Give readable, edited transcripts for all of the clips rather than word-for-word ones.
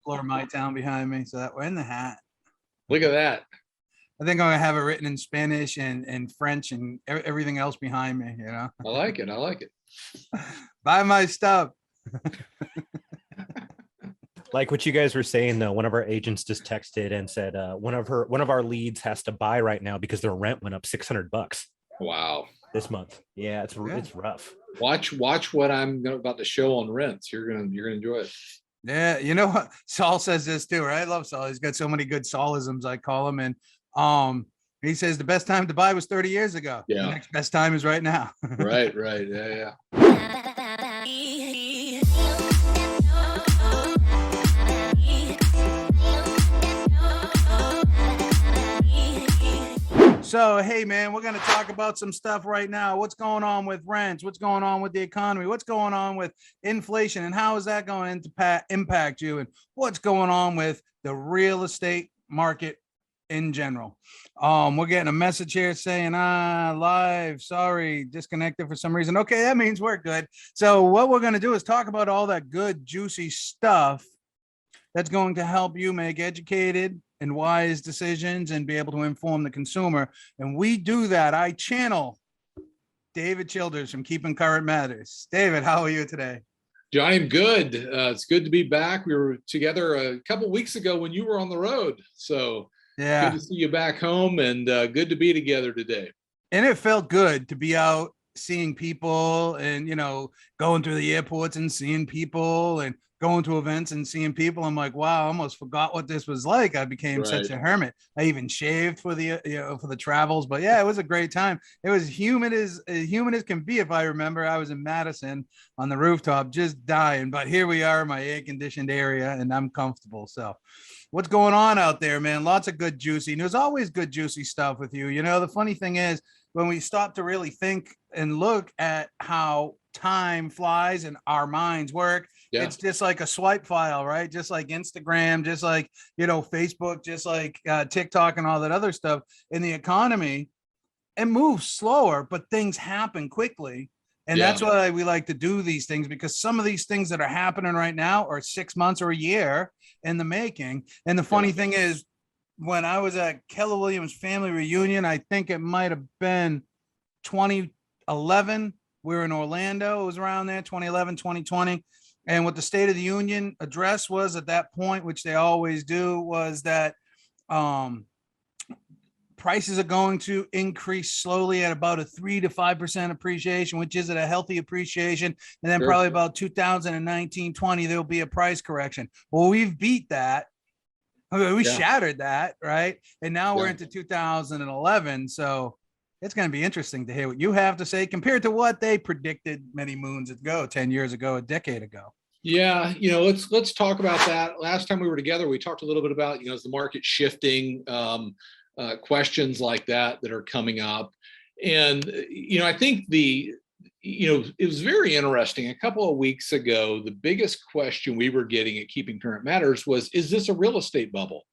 Explore My Town behind me. So that we're in the hat. Look at that. I think I'm gonna have it written in Spanish and French and everything else behind me. I like it. I like it. Buy my stuff. Like what you guys were saying, though, one of our agents just texted and said one of our leads has to buy right now because their rent went up $600 Wow. this month. Yeah, it's rough. Watch what I'm about to show on rents. You're gonna enjoy it. Yeah, you know what? Saul says this too, right? I love Saul. He's got so many good Saulisms, I call him. And he says the best time to buy was 30 years ago. Yeah. The next best time is right now. Right. Yeah. So, hey, man, we're going to talk about some stuff right now. What's going on with rents? What's going on with the economy? What's going on with inflation? And how is that going to impact you? And what's going on with the real estate market in general? We're getting a message here saying, live, sorry, disconnected for some reason. Okay, that means we're good. So what we're going to do is talk about all that good, juicy stuff that's going to help you make educated and wise decisions and be able to inform the consumer. And we do that. I channel David Childers from Keeping Current Matters. David, how are you today? Johhny, I'm good. It's good to be back. We were together a couple of weeks ago when you were on the road. So yeah, good to see you back home and good to be together today. And it felt good to be out seeing people and, going through the airports and seeing people and going to events and seeing people. I'm like, wow, I almost forgot what this was like. I became such a hermit. I even shaved for the for the travels, but yeah, it was a great time. It was humid as can be. If I remember, I was in Madison on the rooftop just dying, but here we are in my air conditioned area and I'm comfortable. So what's going on out there, man? Lots of good juicy. There's always good juicy stuff with you. The funny thing is when we stop to really think and look at how time flies and our minds work, it's just like a swipe file, right? Just like Instagram, just like, Facebook, just like TikTok and all that other stuff. In the economy, it moves slower, but things happen quickly. And that's why we like to do these things, because some of these things that are happening right now are 6 months or a year in the making. And the funny thing is, when I was at Keller Williams family reunion, I think it might have been 2011. We were in Orlando. It was around there, 2011, 2020. And what the State of the Union address was at that point, which they always do, was that prices are going to increase slowly at about a 3 to 5% appreciation, which is at a healthy appreciation. And then probably about 2019, 20, there'll be a price correction. Well, we've beat that. We shattered that, right? And now we're into 2011. So it's going to be interesting to hear what you have to say compared to what they predicted many moons ago, 10 years ago, a decade ago. Yeah, let's talk about that. Last time we were together, we talked a little bit about, is the market shifting, questions like that are coming up. And, I think it was very interesting. A couple of weeks ago, the biggest question we were getting at Keeping Current Matters was, is this a real estate bubble?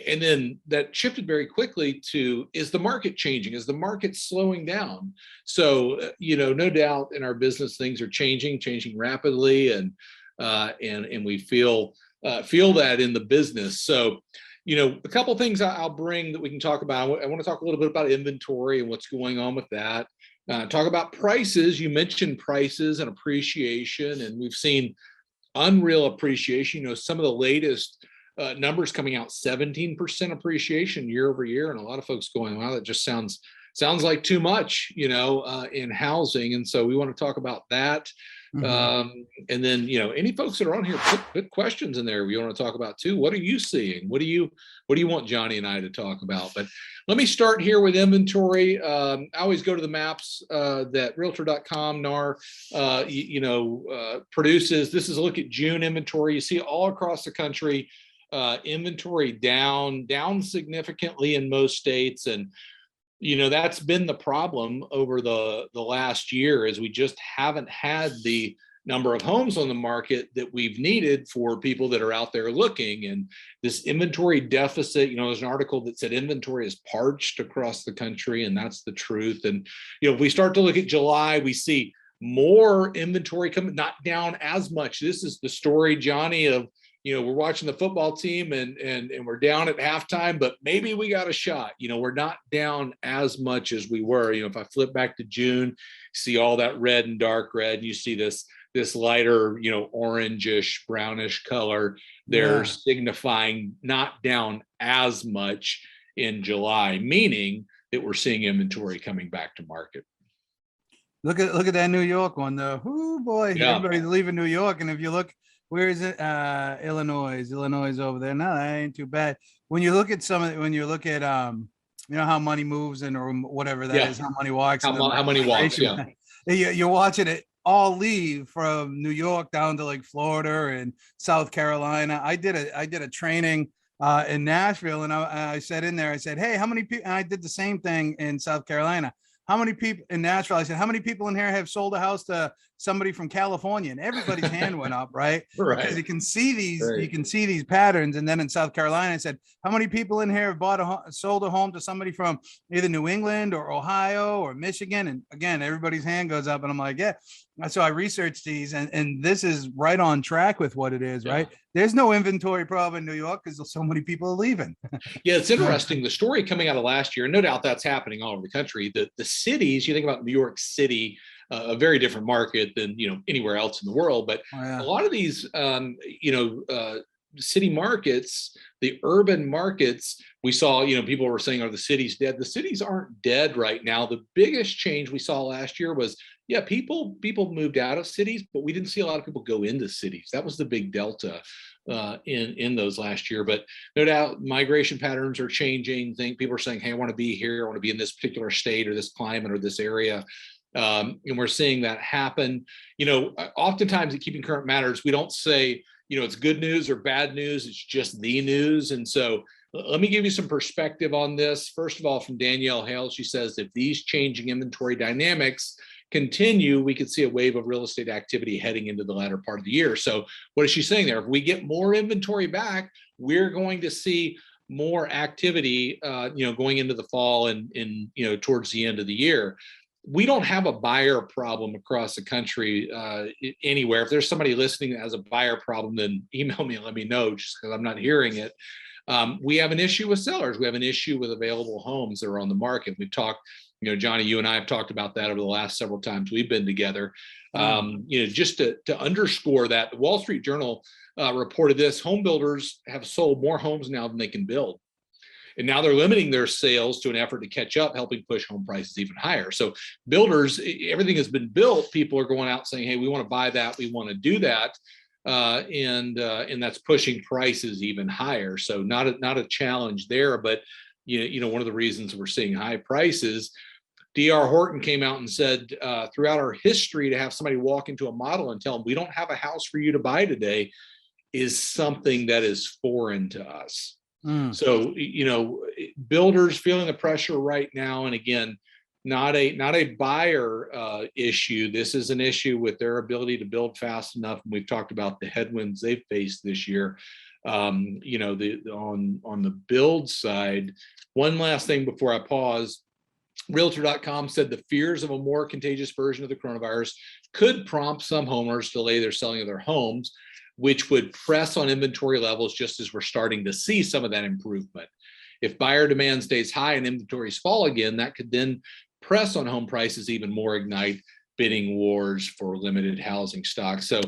And then that shifted very quickly to, is the market changing? Is the market slowing down? So, no doubt in our business, things are changing rapidly. And we feel that in the business. So, a couple of things I'll bring that we can talk about. I want to talk a little bit about inventory and what's going on with that. Talk about prices. You mentioned prices and appreciation, and we've seen unreal appreciation. Some of the latest numbers coming out, 17% appreciation year over year, and a lot of folks going, wow, that just sounds like too much, in housing. And so we want to talk about that. And then, any folks that are on here, put questions in there we want to talk about too. What are you seeing? What do you want Johhny and I to talk about? But let me start here with inventory. I always go to the maps that realtor.com NAR produces. This is a look at June inventory. You see all across the country, inventory down significantly in most states. And that's been the problem over the last year, is we just haven't had the number of homes on the market that we've needed for people that are out there looking. And this inventory deficit, there's an article that said inventory is parched across the country, and that's the truth. And if we start to look at July, we see more inventory coming, not down as much. This is the story, Johhny, of we're watching the football team and we're down at halftime, but maybe we got a shot. We're not down as much as we were. If I flip back to June, see all that red and dark red, and you see this lighter, orangish, brownish color. They're signifying not down as much in July, meaning that we're seeing inventory coming back to market. Look at that New York one though. Oh boy, Yeah. everybody's leaving New York. And if you look, where is it? Illinois over there. No, that ain't too bad. When you look at when you look at how money moves and or whatever that is, how money walks. How money walks, yeah. You're watching it all leave from New York down to like Florida and South Carolina. I did a training in Nashville, and I said in there, I said, hey, how many people? And I did the same thing in South Carolina. How many people in Nashville? I said, how many people in here have sold a house to somebody from California? And everybody's hand went up, right? Right. Because you can see these patterns. And then in South Carolina, I said, how many people in here have sold a home to somebody from either New England or Ohio or Michigan? And again, everybody's hand goes up, and I'm like, yeah. So I researched these, and this is right on track with what it is, right? There's no inventory problem in New York because so many people are leaving. Yeah, it's interesting. The story coming out of last year, and no doubt that's happening all over the country. The cities, you think about New York City, a very different market than anywhere else in the world. But a lot of these city markets, the urban markets, we saw, people were saying, are the cities dead? The cities aren't dead right now. The biggest change we saw last year was, people moved out of cities, but we didn't see a lot of people go into cities. That was the big delta in those last year. But no doubt migration patterns are changing. People are saying, hey, I want to be here. I want to be in this particular state or this climate or this area. And we're seeing that happen. Oftentimes at Keeping Current Matters, we don't say, it's good news or bad news. It's just the news. And so let me give you some perspective on this. First of all, from Danielle Hale, she says, if these changing inventory dynamics continue, we could see a wave of real estate activity heading into the latter part of the year. So what is she saying there? If we get more inventory back, we're going to see more activity, going into the fall and towards the end of the year. We don't have a buyer problem across the country anywhere. If there's somebody listening that has a buyer problem, then email me and let me know, just because I'm not hearing it. We have an issue with sellers. We have an issue with available homes that are on the market. We've talked, Johhny, you and I have talked about that over the last several times we've been together. Just to underscore that, the Wall Street Journal reported this: home builders have sold more homes now than they can build. And now they're limiting their sales to an effort to catch up, helping push home prices even higher. So builders, everything has been built. People are going out saying, hey, we want to buy that. We want to do that. And that's pushing prices even higher. So not a challenge there, but one of the reasons we're seeing high prices, D.R. Horton came out and said, throughout our history, to have somebody walk into a model and tell them, we don't have a house for you to buy today, is something that is foreign to us. So, builders feeling the pressure right now. And again, not a buyer issue. This is an issue with their ability to build fast enough. And we've talked about the headwinds they've faced this year. On the build side, one last thing before I pause. Realtor.com said the fears of a more contagious version of the coronavirus could prompt some homeowners to delay their selling of their homes, which would press on inventory levels, just as we're starting to see some of that improvement. If buyer demand stays high and inventories fall again, that could then press on home prices even more, ignite bidding wars for limited housing stock. So,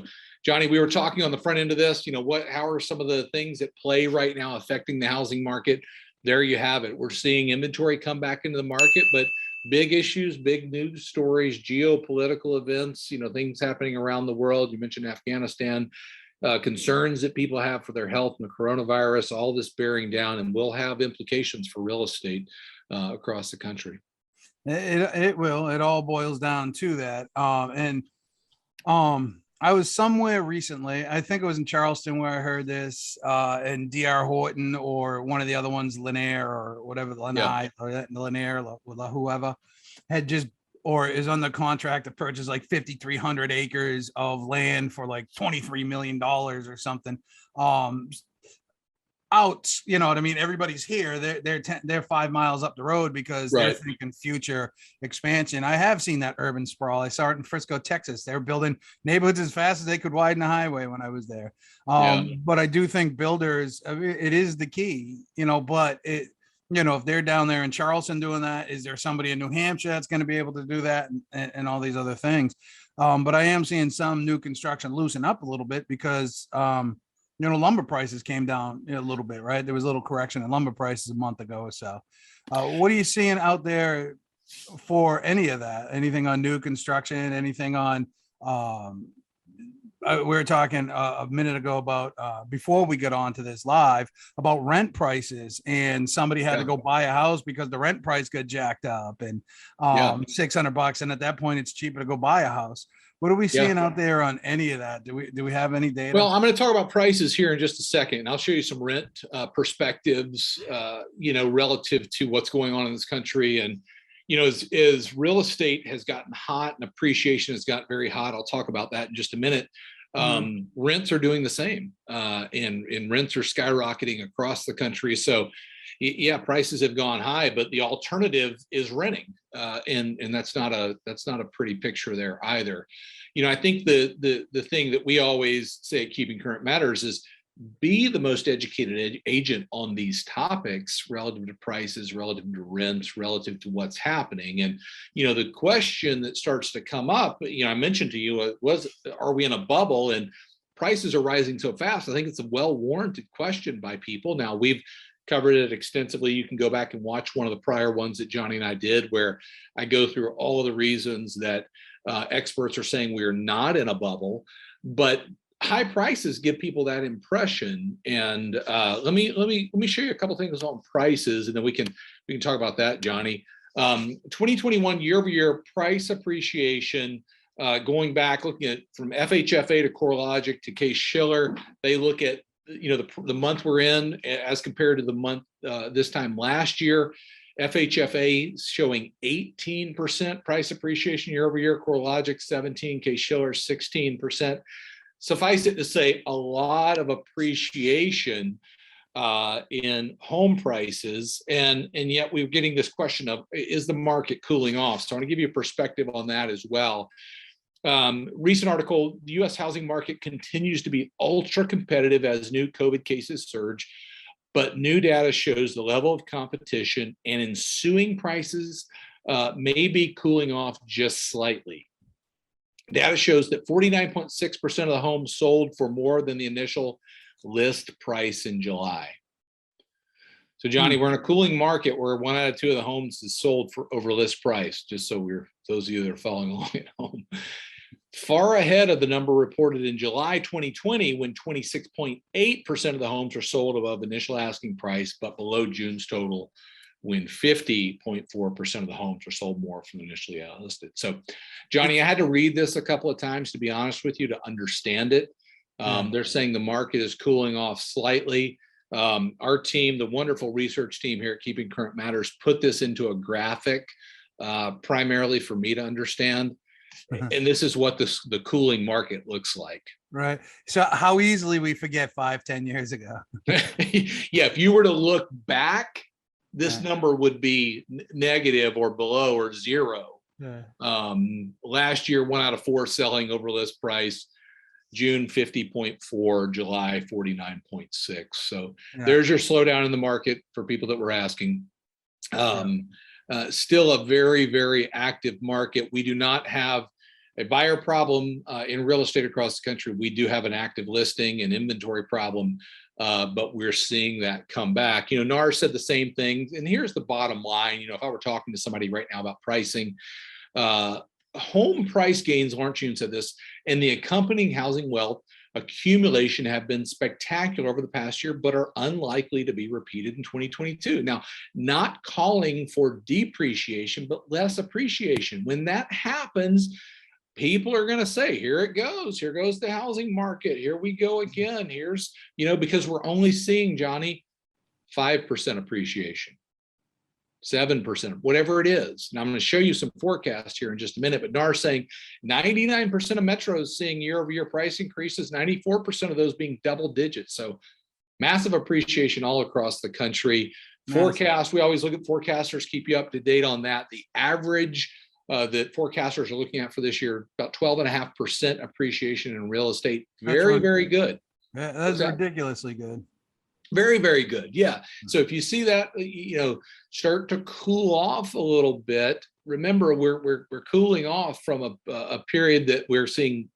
Johhny, we were talking on the front end of this, how are some of the things at play right now affecting the housing market? There you have it. We're seeing inventory come back into the market, but big issues, big news stories, geopolitical events, things happening around the world. You mentioned Afghanistan. Concerns that people have for their health and the coronavirus, all this bearing down, and will have implications for real estate across the country. It will. It all boils down to that. I was somewhere recently, I think it was in Charleston, where I heard this, and D.R. Horton or one of the other ones, Lanier or whatever, Lanier, whoever, had just or is under contract to purchase like 5,300 acres of land for like $23 million or something. I out, you know what I mean? Everybody's here. They're 5 miles up the road because they're Right. thinking future expansion. I have seen that urban sprawl. I saw it in Frisco, Texas. They were building neighborhoods as fast as they could widen the highway when I was there. Yeah. But I do think builders, I mean, it is the key, you know, but it, you know, if they're down there in Charleston doing that, is there somebody in New Hampshire that's going to be able to do that and all these other things? But I am seeing some new construction loosen up a little bit because, you know, lumber prices came down a little bit, right? There was a little correction in lumber prices a month ago or so. What are you seeing out there for any of that? Anything on new construction? Anything on, we were talking a minute ago about before we got on to this live about rent prices, and somebody had to go buy a house because the rent price got jacked up and $600, and at that point it's cheaper to go buy a house. What are we seeing out there on any of that? Do we have any data? Well, I'm going to talk about prices here in just a second, and I'll show you some rent perspectives, you know, relative to what's going on in this country. And, you know, as real estate has gotten hot and appreciation has gotten very hot, I'll talk about that in just a minute. Rents are doing the same, and rents are skyrocketing across the country. So, yeah, prices have gone high, but the alternative is renting, and that's not a pretty picture there either. You know, I think the thing that we always say at Keeping Current Matters is be the most educated agent on these topics relative to prices, relative to rents, relative to what's happening. And, you know, the question that starts to come up, you know, I mentioned to you are we in a bubble and prices are rising so fast? I think it's a well-warranted question by people. Now, we've covered it extensively. You can go back and watch one of the prior ones that Johhny and I did, where I go through all of the reasons that experts are saying we are not in a bubble, but high prices give people that impression. And let me show you a couple things on prices, and then we can talk about that, Johhny. 2021 year-over-year price appreciation, going back, looking at from FHFA to CoreLogic to Case-Shiller. They look at, you know, the month we're in as compared to the month this time last year. FHFA showing 18% price appreciation year over year, CoreLogic 17, Case-Shiller 16%. Suffice it to say, a lot of appreciation in home prices, and yet we're getting this question of, is the market cooling off? So I want to give you a perspective on that as well. Recent article, the U.S. housing market continues to be ultra competitive as new COVID cases surge, but new data shows the level of competition and ensuing prices may be cooling off just slightly. Data shows that 49.6% of the homes sold for more than the initial list price in July. So, Johhny, we're in a cooling market where 1 out of 2 of the homes is sold for over list price, just so those of you that are following along at home. Far ahead of the number reported in July 2020, when 26.8% of the homes were sold above initial asking price, but below June's total, when 50.4% of the homes were sold more from initially listed. So, Johhny, I had to read this a couple of times, to be honest with you, to understand it. They're saying the market is cooling off slightly. Our team, the wonderful research team here at Keeping Current Matters, put this into a graphic primarily for me to understand. And this is what the cooling market looks like. Right. So how easily we forget 5-10 years ago. Yeah, if you were to look back, this number would be negative or below or zero. Last year, 1 out of 4 selling over list price. June 50.4, July 49.6. So there's your slowdown in the market for people that were asking. Still a very, very active market. We do not have a buyer problem in real estate across the country. We do have an active listing and inventory problem, but we're seeing that come back. You know, NAR said the same thing. And here's the bottom line. You know, if I were talking to somebody right now about pricing, home price gains, Lawrence June said this, and the accompanying housing wealth accumulation have been spectacular over the past year, but are unlikely to be repeated in 2022. Now, not calling for depreciation, but less appreciation. When that happens, people are going to say, here it goes. Here goes the housing market. Here we go again. Here's, you know, because we're only seeing, Johhny, 5% appreciation. 7%, whatever it is. Now I'm going to show you some forecasts here in just a minute, but NAR saying 99% of metros seeing year-over-year price increases, 94% of those being double digits. So Massive appreciation all across the country. Massive. Forecast, we always look at forecasters, keep you up to date on that. The average that forecasters are looking at for this year, about 12.5% appreciation in real estate. Very, very good. That's ridiculously good. Very, very good. Yeah. So if you see that, start to cool off a little bit, remember we're cooling off from a period that we're seeing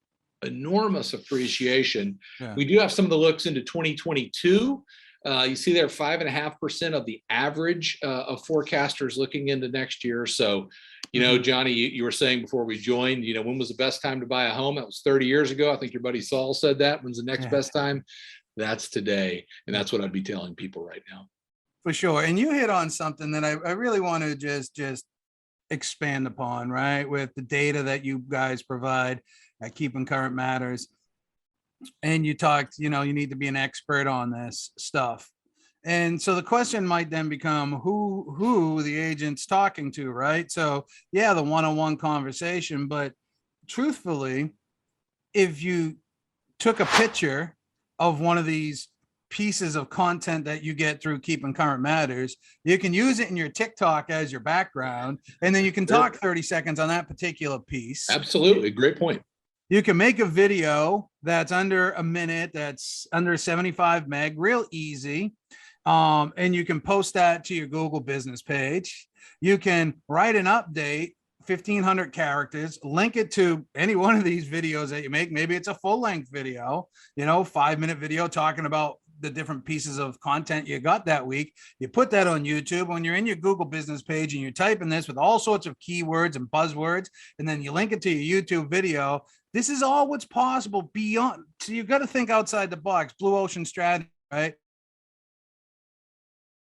enormous appreciation. Yeah. We do have some of the looks into 2022. You see there 5.5% of the average of forecasters looking into next year. So, Johhny, you were saying before we joined, when was the best time to buy a home? That was 30 years ago. I think your buddy Saul said that. When's the next best time? That's today. And that's what I'd be telling people right now. For sure. And you hit on something that I really want to just expand upon, right? With the data that you guys provide at Keeping Current Matters. And you talked, you need to be an expert on this stuff. And so the question might then become who the agent's talking to, right? So yeah, the one-on-one conversation, but truthfully, if you took a picture of one of these pieces of content that you get through Keeping Current Matters, you can use it in your TikTok as your background, and then you can talk 30 seconds on that particular piece. Absolutely. Great point. You can make a video that's under a minute, that's under 75 meg, real easy. And you can post that to your Google business page. You can write an update, 1,500 characters, link it to any one of these videos that you make. Maybe it's a full-length video, 5-minute video talking about the different pieces of content you got that week. You put that on YouTube. When you're in your Google business page and you're typing this with all sorts of keywords and buzzwords, and then you link it to your YouTube video, this is all what's possible beyond. So you've got to think outside the box. Blue ocean strategy, right?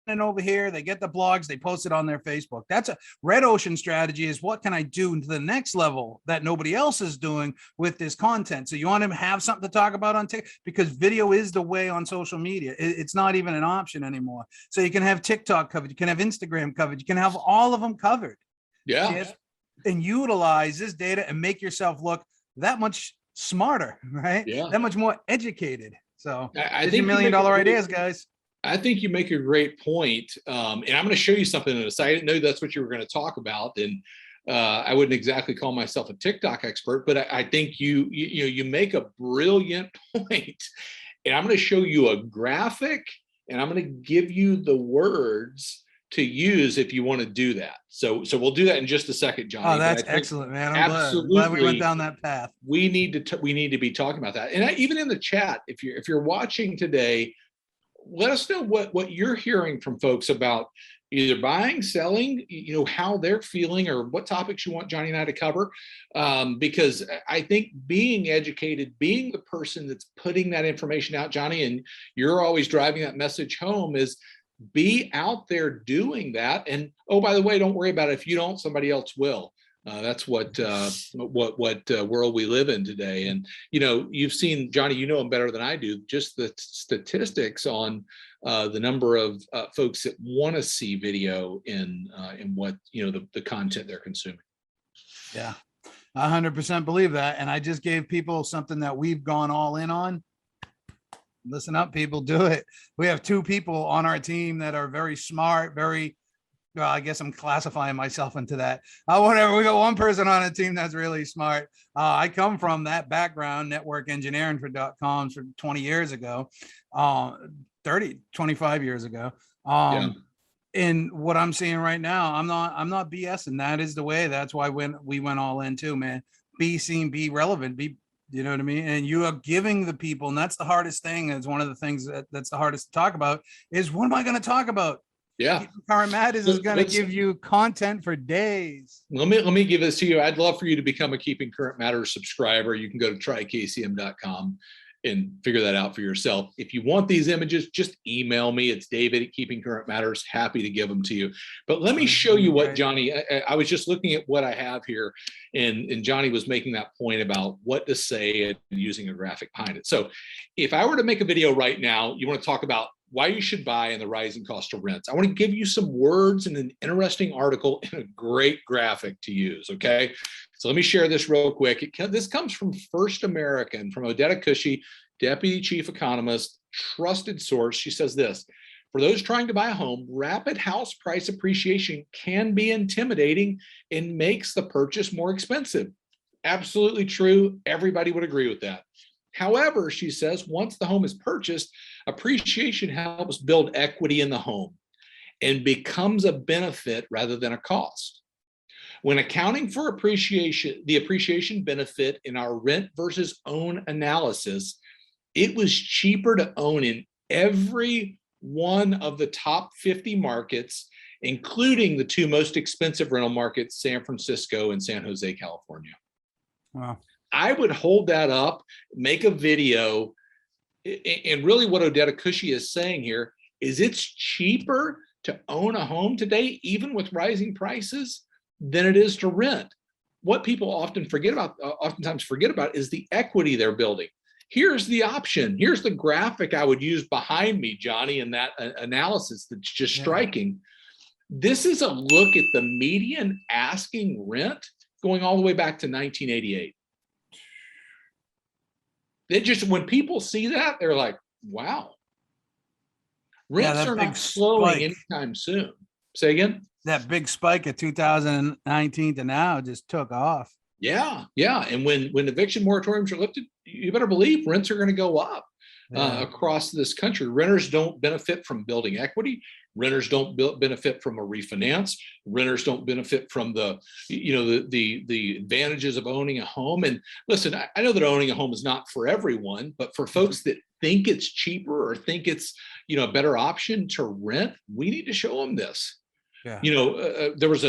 And over here, they get the blogs, they post it on their Facebook. That's a red ocean strategy, is what can I do to the next level that nobody else is doing with this content? So you want to have something to talk about on TikTok, because video is the way on social media. It's not even an option anymore. So you can have TikTok covered, you can have Instagram covered, you can have all of them covered. Yeah. And utilize this data and make yourself look that much smarter, right? Yeah. That much more educated. So I think $1 million ideas, guys. I think you make a great point. And I'm going to show you something in a second. I didn't know that's what you were going to talk about. And I wouldn't exactly call myself a TikTok expert, but I think you make a brilliant point. And I'm going to show you a graphic, and I'm going to give you the words to use if you want to do that. So we'll do that in just a second, Johhny. Oh, that's excellent, man. I'm glad we went down that path. We need to be talking about that. And even in the chat, if you're watching today, let us know what you're hearing from folks about either buying, selling, how they're feeling, or what topics you want Johhny and I to cover. Because I think being educated, being the person that's putting that information out, Johhny, and you're always driving that message home, is be out there doing that. And oh, by the way, don't worry about it. If you don't, somebody else will. That's what world we live in today. And you've seen, Johhny, you know them better than I do, just the statistics on the number of folks that want to see video in what the content they're consuming. Yeah, 100% believe that. And I just gave people something that we've gone all in on. Listen up, people, do it. We have 2 people on our team that are very smart, well, I guess I'm classifying myself into that. Whatever. We got 1 person on a team that's really smart. I come from that background, network engineering for .coms for 20 years ago, 25 years ago. And what I'm seeing right now, I'm not BSing. That is the way. That's why when we went all in too, man. Be seen, be relevant, you know what I mean? And you are giving the people, and that's the hardest thing. It's one of the things that's the hardest to talk about, is what am I going to talk about? Yeah, Current Matters is going to give you content for days. Let me give this to you. I'd love for you to become a Keeping Current Matters subscriber. You can go to trykcm.com and figure that out for yourself. If you want these images, just email me. It's David at Keeping Current Matters. Happy to give them to you. But let me show you what Johhny, I was just looking at what I have here, and Johhny was making that point about what to say and using a graphic behind it. So if I were to make a video right now, you want to talk about why you should buy and the rising cost of rents. I want to give you some words and an interesting article and a great graphic to use, okay? So let me share this real quick. This comes from First American, from Odeta Kushi. deputy chief economist, trusted source. She says this: for those trying to buy a home, rapid house price appreciation can be intimidating and makes the purchase more expensive. Absolutely true. Everybody would agree with that. However, she says, once the home is purchased, appreciation helps build equity in the home and becomes a benefit rather than a cost. When accounting for appreciation, the appreciation benefit in our rent versus own analysis, it was cheaper to own in every one of the top 50 markets, including the two most expensive rental markets, San Francisco and San Jose, California. Wow. I would hold that up, make a video, and really what Odeta Kushi is saying here is it's cheaper to own a home today, even with rising prices, than it is to rent. What people oftentimes forget about is the equity they're building. Here's the option. Here's the graphic I would use behind me, Johhny, in that analysis that's just striking. This is a look at the median asking rent going all the way back to 1988. It just, when people see that, they're like, wow. Rents are not slowing anytime soon. Say again? That big spike of 2019 to now just took off. Yeah. And when eviction moratoriums are lifted, you better believe rents are going to go up across this country. Renters don't benefit from building equity. Renters don't benefit from a refinance. Renters don't benefit from the advantages of owning a home. And listen, I know that owning a home is not for everyone, but for folks that think it's cheaper or think it's a better option to rent, we need to show them this. Yeah. There was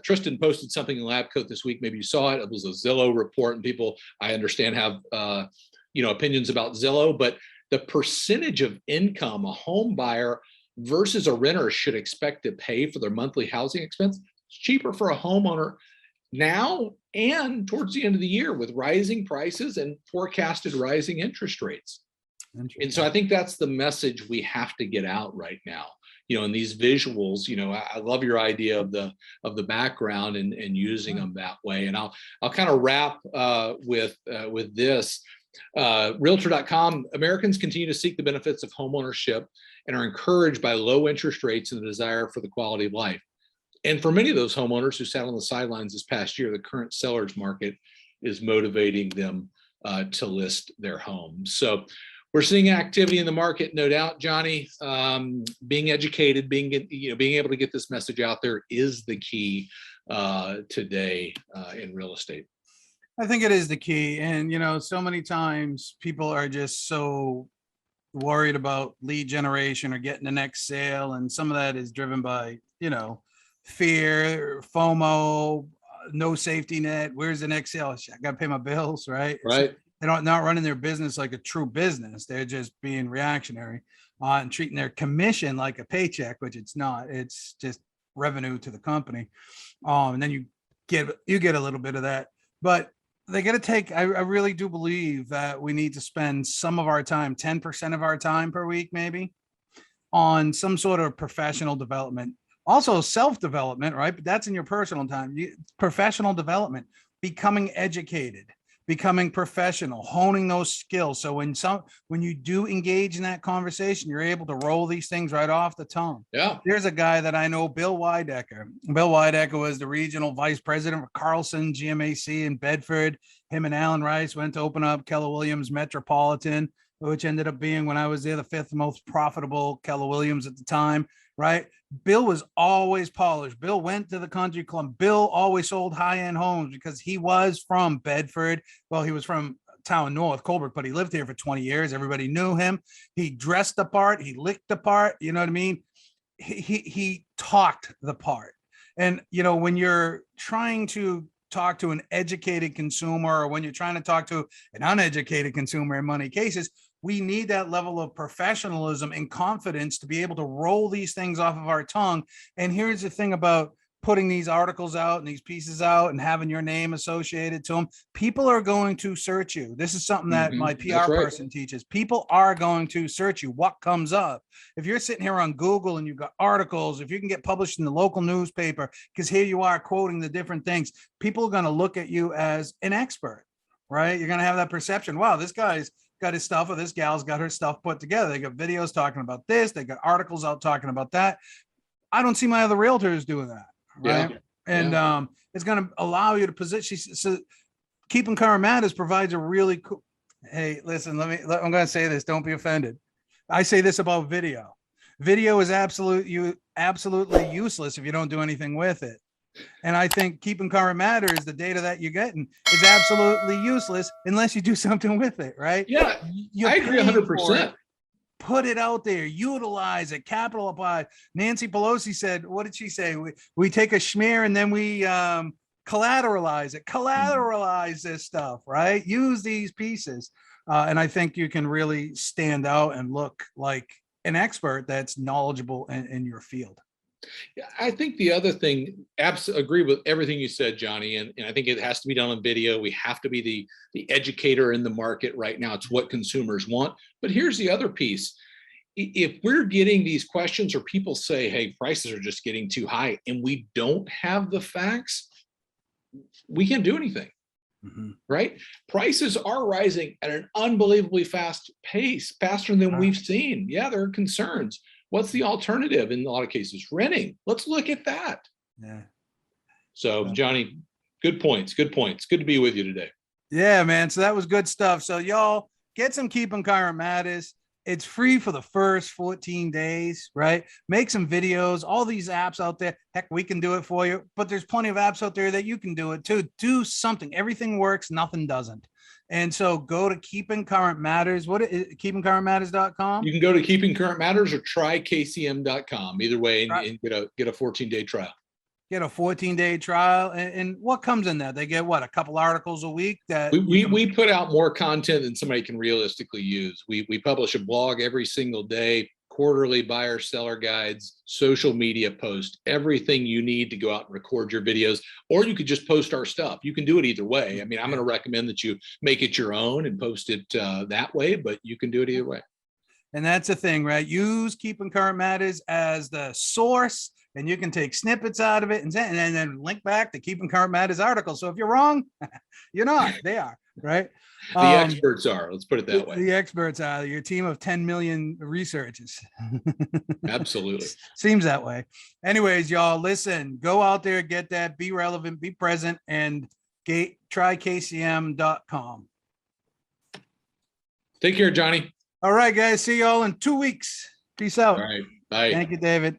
Tristan posted something in LabCoat this week. Maybe you saw it. It was a Zillow report, and people, I understand, have opinions about Zillow, but the percentage of income a home buyer versus a renter should expect to pay for their monthly housing expense, it's cheaper for a homeowner now and towards the end of the year with rising prices and forecasted rising interest rates. And so I think that's the message we have to get out right now. In these visuals, I love your idea of the background and using them that way. And I'll kind of wrap with this. Realtor.com, Americans continue to seek the benefits of homeownership and are encouraged by low interest rates and the desire for the quality of life. And for many of those homeowners who sat on the sidelines this past year, the current seller's market is motivating them to list their homes. So we're seeing activity in the market, no doubt, Johhny. Being educated, being able to get this message out there is the key today in real estate. I think it is the key. And, so many times people are just so worried about lead generation or getting the next sale. And some of that is driven by, fear, FOMO, no safety net. Where's the next sale? I got to pay my bills, right? Right. They're not running their business like a true business. They're just being reactionary and treating their commission like a paycheck, which it's not. It's just revenue to the company. And then you get a little bit of that. But they got to take, I really do believe that we need to spend some of our time, 10% of our time per week, maybe, on some sort of professional development. Also self-development, right? But that's in your personal time. Professional development, becoming educated, becoming professional, honing those skills. So when you do engage in that conversation, you're able to roll these things right off the tongue. Yeah. There's a guy that I know, Bill Weidecker. Bill Weidecker was the regional vice president for Carlson GMAC in Bedford. Him and Alan Rice went to open up Keller Williams Metropolitan, which ended up being, when I was there, the 5th most profitable Keller Williams at the time, right? Bill was always polished. Bill went to the country club. Bill always sold high-end homes because he was from Bedford. Well, he was from town north, Colbert, but he lived here for 20 years. Everybody knew him. He dressed the part. He licked the part. You know what I mean? He talked the part. And, when you're trying to talk to an educated consumer, or when you're trying to talk to an uneducated consumer in many cases, we need that level of professionalism and confidence to be able to roll these things off of our tongue. And here's the thing about putting these articles out and these pieces out and having your name associated to them. People are going to search you. This is something that my PR person teaches. People are going to search you. What comes up? If you're sitting here on Google and you've got articles, if you can get published in the local newspaper, because here you are quoting the different things, people are going to look at you as an expert, right? You're going to have that perception. Wow, this guy's got his stuff, or this gal's got her stuff put together. They got videos talking about this. They got articles out talking about that. I don't see my other realtors doing that. Right. Yeah. And it's going to allow you to position. So Keeping Current Matters provides a really cool. Hey, listen, I'm going to say this. Don't be offended. I say this about video. Video is absolutely useless if you don't do anything with it. And I think Keeping Current Matters, the data that you're getting, is absolutely useless unless you do something with it, right? Yeah, I agree 100%. Put it out there, utilize it, capitalize. Nancy Pelosi said, what did she say? We take a schmear and then we collateralize it. Collateralize this stuff, right? Use these pieces. And I think you can really stand out and look like an expert that's knowledgeable in your field. I think the other thing, absolutely agree with everything you said, Johhny, and I think it has to be done on video. We have to be the educator in the market right now. It's what consumers want. But here's the other piece. If we're getting these questions or people say, hey, prices are just getting too high, and we don't have the facts, we can't do anything. Right? Prices are rising at an unbelievably fast pace, faster than we've seen. Yeah, there are concerns. What's the alternative in a lot of cases? Renting. Let's look at that. Yeah. So, Johhny, good points. Good points. Good to be with you today. Yeah, man. So that was good stuff. So y'all get some Keeping Current Matters. It's free for the first 14 days, right? Make some videos, all these apps out there. Heck, we can do it for you, but there's plenty of apps out there that you can do it too. Do something. Everything works. Nothing doesn't. And so go to Keeping Current Matters. What is keepingcurrentmatters.com? You can go to Keeping Current Matters or try KCM.com. Either way, and get a 14-day trial. Get a 14-day trial. And what comes in that? They get what, a couple articles a week that we put out more content than somebody can realistically use. We publish a blog every single day, quarterly buyer seller guides, social media posts, everything you need to go out and record your videos, or you could just post our stuff. You can do it either way. I mean, I'm going to recommend that you make it your own and post it that way, but you can do it either way. And that's the thing, right? Use Keeping Current Matters as the source, and you can take snippets out of it and then link back to Keeping Current Matters article. So if you're wrong, you're not. They are, right? The experts are. Let's put it that way. The experts are your team of 10 million researchers. Absolutely. Seems that way. Anyways, y'all, listen, go out there, get that, be relevant, be present, and try KCM.com. Take care, Johhny. All right, guys. See y'all in 2 weeks. Peace out. All right. Bye. Thank you, David.